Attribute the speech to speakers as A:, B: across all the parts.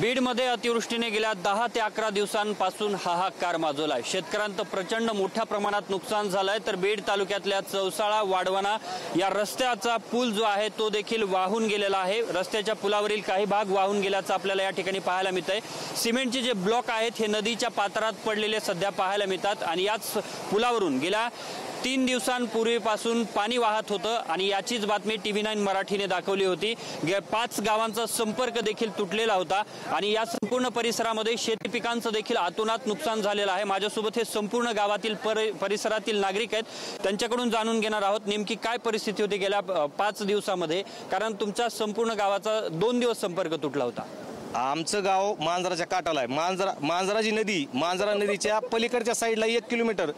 A: बीडमध्ये अतिवृष्टीने गेल्या 10 ते 11 दिवसांपासून हाहाकार माजवलाय। शेतकऱ्यांचं प्रचंड मोठ्या प्रमाणात नुकसान झालंय। तर बीड तालुक्यातल्या चौसाळा वाडवणा या रस्त्याचा पूल जो आहे तो देखील वाहून गेलेला आहे। रस्त्याच्या पुलावरील काही भाग वाहून गेल्याचं आपल्याला या ठिकाणी पाहायला मिळतंय। सिमेंटचे जे ब्लॉक आहेत हे नदीच्या पात्रात पडलेले सध्या पाहायला मिळतात आणि याच पुलावरून गेल्या 3 दिवसांपूर्वीपासून पाणी वाहत होतं आणि याचीच बातमी TV9 मराठीने दाखवली होती। 5 गावांचा संपर्क देखील तुटलेला होता आणि या संपूर्ण परिसरामध्ये शेती पिकांचं देखील अतोनात नुकसान झालेलं आहे। माझ्यासोबत हे संपूर्ण गावातील परिसरातील नागरिक आहेत, त्यांच्याकडून जाणून घेणार आहोत नेमकी काय परिस्थिती होती गेल्या 5 दिवसामध्ये, कारण तुमच्या संपूर्ण गावाचा 2 दिवस संपर्क तुटला होता।
B: आमचं गाव मांजराच्या काठाला आहे। मांजराची नदी, मांजरा नदीच्या पलीकडच्या साईडला 1 किलोमीटर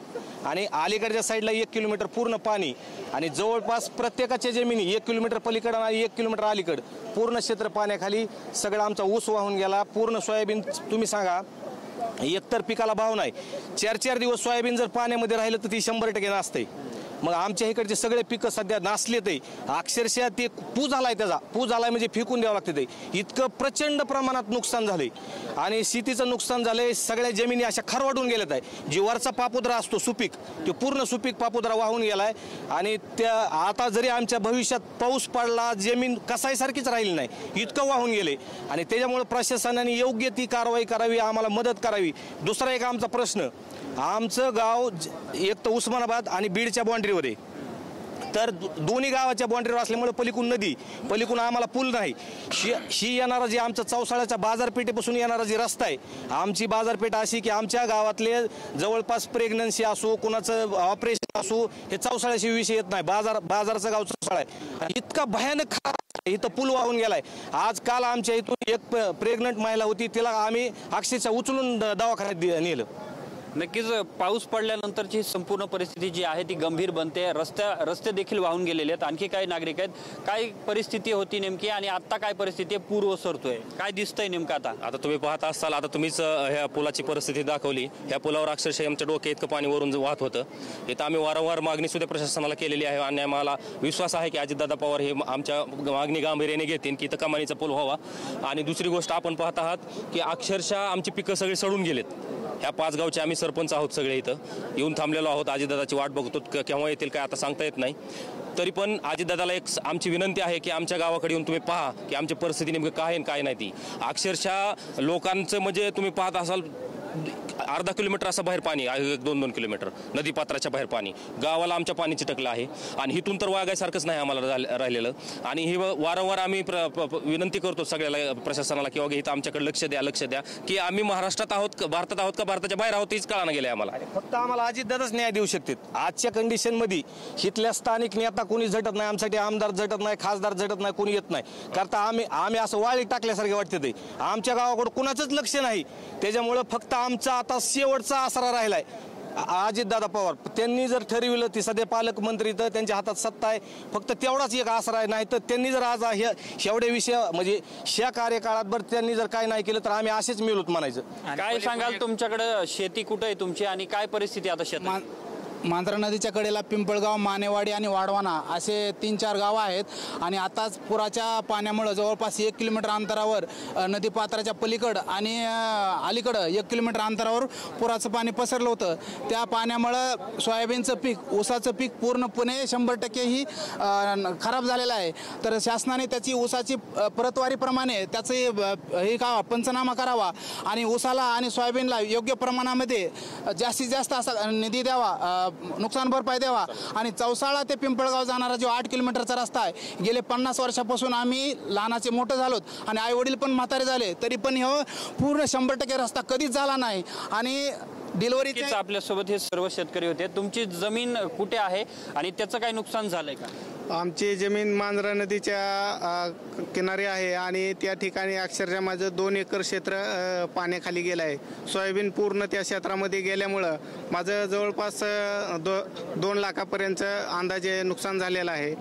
B: आणि अलीकडच्या साईडला 1 किलोमीटर पूर्ण पाणी आणि जवळपास प्रत्येकाच्या जमिनी 1 किलोमीटर पलीकडे आणि 1 किलोमीटर अलीकड पूर्ण क्षेत्र पाण्याखाली। सगळं आमचा ऊस वाहून गेला, पूर्ण सोयाबीन। तुम्ही सांगा, एकतर पिकाला भाव नाही। 4-4 दिवस सोयाबीन जर पाण्यामध्ये राहिलं तर ती 100% नासते। मग आमच्या इकडचे सगळे पिकं सध्या नासले ते अक्षरशः ते पूज आलाय, त्याचा पूज आलाय म्हणजे फेकून द्यावं लागते। ते इतकं प्रचंड प्रमाणात नुकसान झाले आणि शेतीचं नुकसान झालंय। सगळ्या जमिनी अशा खरवडून गेल्यात आहे। जी वरचा पापुद्रा असतो सुपीक, तो पूर्ण सुपीक पापुद्रा वाहून गेलाय आणि त्या आता जरी आमच्या भविष्यात पाऊस पडला जमीन कसाईसारखीच राहिली नाही, इतकं वाहून गेले आणि त्याच्यामुळे प्रशासनाने योग्य ती कारवाई करावी, आम्हाला मदत करावी। दुसरा एक आमचा प्रश्न, आमचं गाव एक तर उस्मानाबाद आणि बीडच्या बाउंड्रीवर आहे, तर दोन्ही गावाच्या बाउंड्रीवर असल्यामुळे पलीकडून नदी, पलीकडून आम्हाला पूल नाही। ही येणारा जे आमचं चौसाळ्याच्या बाजारपेठेपासून येणारा जे रस्ता आहे, आमची बाजारपेठ अशी की आमच्या गावातले जवळपास प्रेग्नन्सी असो, कुणाचं ऑपरेशन असो, हे चौसाळ्याशी विषय येत नाही। बाजारचं गाव चौसाळा आहे, इतका भयानक इथं पूल वाहून गेलाय। आज काल आमच्या इथून एक प्रेग्नंट महिला होती, तिला आम्ही अक्षरशः उचलून दवाखान्यात नेलं।
A: नक्कीच पाऊस पडल्यानंतरची संपूर्ण परिस्थिती जी आहे ती गंभीर बनते। रस्ते देखील वाहून गेलेले आहेत। आणखी काही नागरिक आहेत, काय परिस्थिती होती नेमकी आणि आता काय परिस्थिती आहे, पूर ओसरतोय, काय दिसतंय नेमकं आता
C: तुम्ही पाहत असाल, आता तुम्हीच ह्या पुलाची परिस्थिती दाखवली। ह्या पुलावर अक्षरशः आमच्या डोके इतकं पाणी वरून वाहत होतं। इथं आम्ही वारंवार मागणी सुद्धा प्रशासनाला केलेली आहे आणि आम्हाला विश्वास आहे की अजितदादा पवार हे आमच्या मागणी गांभीर्याने घेतील की इथं कमानीचा पूल व्हावा। आणि दुसरी गोष्ट आपण पाहत आहात की अक्षरशः आमची पिकं सगळी सडून गेलेत। ह्या 5 गावचे आम्ही सरपंच आहोत, सगळे इथं येऊन थांबलेलो आहोत। अजितदादाची वाट बघतो, केव्हा येतील काय आता सांगता येत नाही। तरी पण अजितदादाला एक आमची विनंती आहे की आमच्या गावाकडे येऊन तुम्ही पहा की आमची परिस्थिती नेमकं काय आहे काय नाही। ती अक्षरशः लोकांचं म्हणजे तुम्ही पाहत असाल अर्धा किलोमीटर असं बाहेर पाणी, 1-2 किलोमीटर नदीपात्राच्या बाहेर पाणी, गावाला आमच्या पाणी चिटकलं आहे आणि इथून तर वागायसारखंच नाही आम्हाला राहिलेलं। आणि हे वारंवार आम्ही विनंती करतो सगळ्याला, प्रशासनाला की बाबा इथं आमच्याकडे लक्ष द्या की आम्ही महाराष्ट्रात आहोत, भारतात आहोत का भारताच्या बाहेर आहोत हेच कळायला गेलंय आम्हाला।
B: फक्त आम्हाला अजितदादाच न्याय देऊ शकतात। आजच्या कंडिशनमध्ये इथल्या स्थानिक नेता कोणी झटत नाही, आमच्यासाठी आमदार झटत नाही, खासदार झटत नाही, कोणी येत नाही। करता आम्ही असं वाळी टाकल्यासारखे वाटते ते। आमच्या गावाकडे कुणाचंच लक्ष नाही, त्याच्यामुळे फक्त आमचा आता शेवटचा आसरा राहिलाय अजितदादा पवार। त्यांनी जर ठरविलं, ती सध्या पालकमंत्री तर त्यांच्या हातात सत्ता आहे, फक्त तेवढाच एक आसरा आहे। नाही तर त्यांनी जर आज एवढे विषय म्हणजे ह्या कार्यकाळात बरं त्यांनी जर काय नाही केलं तर आम्ही असेच मिळूत म्हणायचं।
A: काय सांगाल, तुमच्याकडे शेती कुठे आहे तुमची आणि काय परिस्थिती आता शेतात?
D: मांजरा नदीच्या कडेला पिंपळगाव, मानेवाडी आणि वाडवाना असे 3-4 गावं आहेत आणि आताच पुराच्या पाण्यामुळे जवळपास 1 किलोमीटर अंतरावर नदीपात्राच्या पलीकड आणि अलीकडं 1 किलोमीटर अंतरावर पुराचं पाणी पसरलं होतं। त्या पाण्यामुळं सोयाबीनचं पीक, ऊसाचं पीक पूर्णपणे 100% ही खराब झालेलं आहे। तर शासनाने त्याची ऊसाची परतवारीप्रमाणे त्याचं हे का पंचनामा करावा आणि ऊसाला आणि सोयाबीनला योग्य प्रमाणामध्ये जास्तीत जास्त असा निधी द्यावा, नुकसान भरपाई द्यावा। आणि चौसाळा ते पिंपळगाव जाणारा जो 8 किलोमीटरचा रस्ता आहे, गेले 50 वर्षापासून आम्ही लहानाचे मोठे झालोत आणि आई वडील पण म्हातारे झाले, तरी पण हे पूर्ण 100% रस्ता कधीच झाला नाही। आणि डिलिव्हरीचे
A: आपल्यासोबत हे सर्व शेतकरी होते। तुमची जमीन कुठे आहे आणि त्याचं काय नुकसान झालंय का?
E: आमची जमीन मांजरा नदीच्या किनारी आहे आणि त्या ठिकाणी अक्षरशः माझं 2 एकर क्षेत्र पाण्याखाली गेलं आहे। सोयाबीन पूर्ण त्या क्षेत्रामध्ये गेल्यामुळं माझं जवळपास 2 लाखापर्यंत अंदाजे नुकसान झालेलं आहे।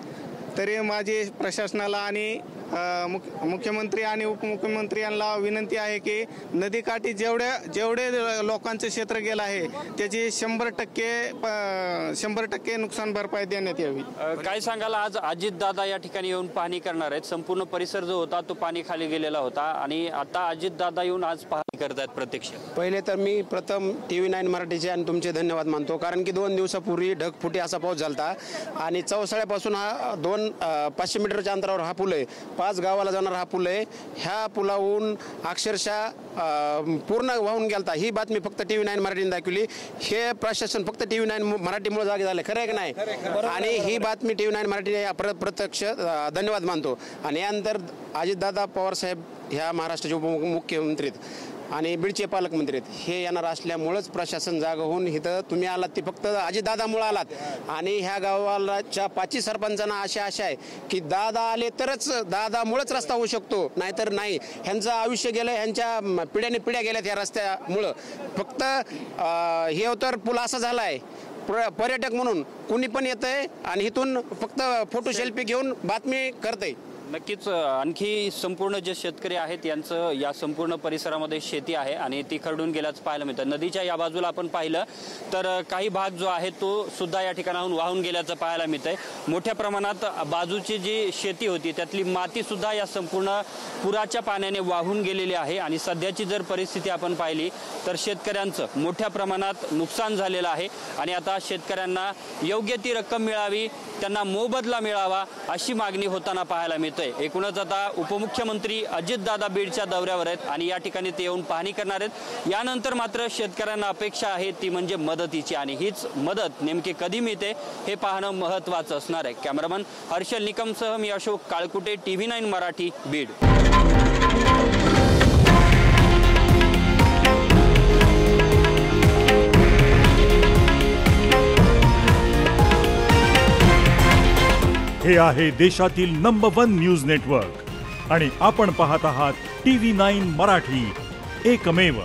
E: तरी माझी प्रशासनाला आणि मुख्यमंत्री आणि उपमुख्यमंत्री यांना विनंती आहे की नदीकाठी जेवढे लोकांचे क्षेत्र गेलं आहे त्याची 100% नुकसान भरपाई देण्यात यावी.
A: काय सांगाल, आज अजितदादा या ठिकाणी येऊन पाहणी करणार आहेत. संपूर्ण परिसर जो होता तो पाणी खाली गेलेला होता आणि आता अजितदादा येऊन आज पाहणी करत आहेत प्रत्यक्ष.
F: पहिले तर मी प्रथम TV9 मराठीचे आणि तुमचे धन्यवाद मानतो, कारण की 2 दिवसापूर्वी ढगफुटी असा पाऊस झाला आणि चौसाळ्यापासून हा 500 मीटरच्या अंतरावर हा पूल आहे. 5 गावाला जाणारा हा पूल आहे. ह्या पुलावरून अक्षरशः पूर्ण वाहून गेलता. ही बातमी फक्त TV9 मराठीने दाखवली. हे प्रशासन फक्त TV9 मराठीमुळे जागे झाले, खरं आहे की नाही? आणि ही बातमी TV9 मराठी प्रत्यक्ष धन्यवाद मानतो. आणि यानंतर अजितदादा पवार साहेब ह्या महाराष्ट्राचे उपमुख्यमंत्री आणि बीडचे पालकमंत्री आहेत. हे येणार असल्यामुळेच प्रशासन जागा होऊन इथं तुम्ही आलात ते फक्त अजितदादामुळे आलात. आणि ह्या गावाच्या 5 सरपंचांना आशा आहे की दादा आले तरच, दादामुळेच रस्ता होऊ शकतो, नाहीतर नाही. ह्यांचं आयुष्य गेलं, ह्यांच्या पिढ्या गेल्यात या रस्त्यामुळं. फक्त हे तर पूल असा झाला आहे पर्यटक म्हणून कुणी पण येतंय आणि इथून फक्त फोटो सेल्फी घेऊन बातमी करतंय.
A: नक्कीच. आणखी संपूर्ण जे शेतकरी आहेत यांचं या संपूर्ण परिसरामध्ये शेती आहे आणि ती खरडून गेल्याचं पाहायला मिळतं. नदीच्या या बाजूला आपण पाहिलं तर काही भाग जो आहे तो सुद्धा या ठिकाणाहून वाहून गेल्याचं पाहायला मिळतंय. मोठ्या प्रमाणात बाजूची जी शेती होती त्यातली माती सुद्धा या संपूर्ण पुराच्या पाण्याने वाहून गेलेली आहे. आणि सध्याची जर परिस्थिती आपण पाहिली तर शेतकऱ्यांचं मोठ्या प्रमाणात नुकसान झालेलं आहे आणि आता शेतकऱ्यांना योग्य ती रक्कम मिळावी, त्यांना मोबदला मिळावा अशी मागणी होताना पाहायला मिळते. एकूणच आता उपमुख्यमंत्री अजितदादा बीडच्या दौऱ्यावर आहेत आणि या ठिकाणी ते येऊन पाहणी करणार आहेत. यानंतर मात्र शेतकऱ्यांना अपेक्षा आहे ती म्हणजे मदतीची आणि हीच मदत नेमकी कधी मिळते हे पाहणं महत्त्वाचं असणार आहे. कॅमेरामन हर्षल निकमसह मी अशोक काळकुटे, TV9 मराठी, बीड.
G: हे आहे देशातील नंबर 1 न्यूज नेटवर्क आणि आपण पाहत आहात TV9 मराठी, एकमेव.